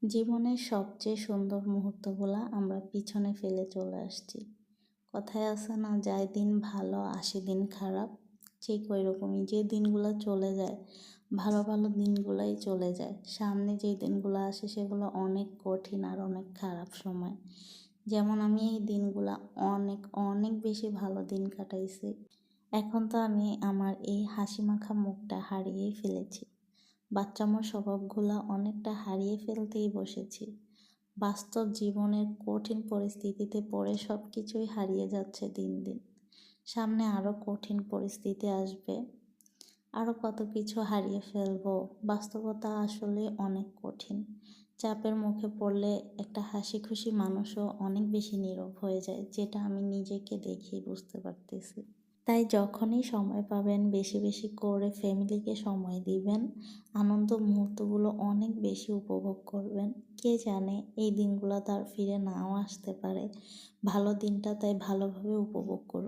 জীবনের সবচেয়ে সুন্দর মুহূর্তগুলা আমরা পিছনে ফেলে চলে আসছি। কথায় আছে না, যায় দিন ভালো আসে দিন খারাপ। ঠিক ওই রকমই যে দিনগুলো চলে যায়, ভালো ভালো দিনগুলাই চলে যায়, সামনে যে দিনগুলো আসে সেগুলো অনেক কঠিন আর অনেক খারাপ সময়। যেমন আমি এই দিনগুলা অনেক অনেক বেশি ভালো দিন কাটাইছি। এখন তো আমি আমার এই হাসি মাখা মুখটা হারিয়েই ফেলেছি। বাচ্চামো স্বভাবগুলা অনেকটা হারিয়ে ফেলতেই বসেছি। বাস্তব জীবনের কঠিন পরিস্থিতিতে পড়ে সব কিছুই হারিয়ে যাচ্ছে দিন দিন। সামনে আরও কঠিন পরিস্থিতি আসবে, আরও কত কিছু হারিয়ে ফেলবো। বাস্তবতা আসলে অনেক কঠিন। চাপের মুখে পড়লে একটা হাসি খুশি মানুষও অনেক বেশি নীরব হয়ে যায়, যেটা আমি নিজেকে দেখেই বুঝতে পারতেছি। তাই যখনই সময় পাবেন বেশি বেশি করে ফ্যামিলিকে সময় দিবেন, আনন্দ মুহূর্তগুলো অনেক বেশি উপভোগ করবেন। কে জানে এই দিনগুলো তার ফিরে নাও আসতে পারে। ভালো দিনটা তাই ভালোভাবে উপভোগ করুন।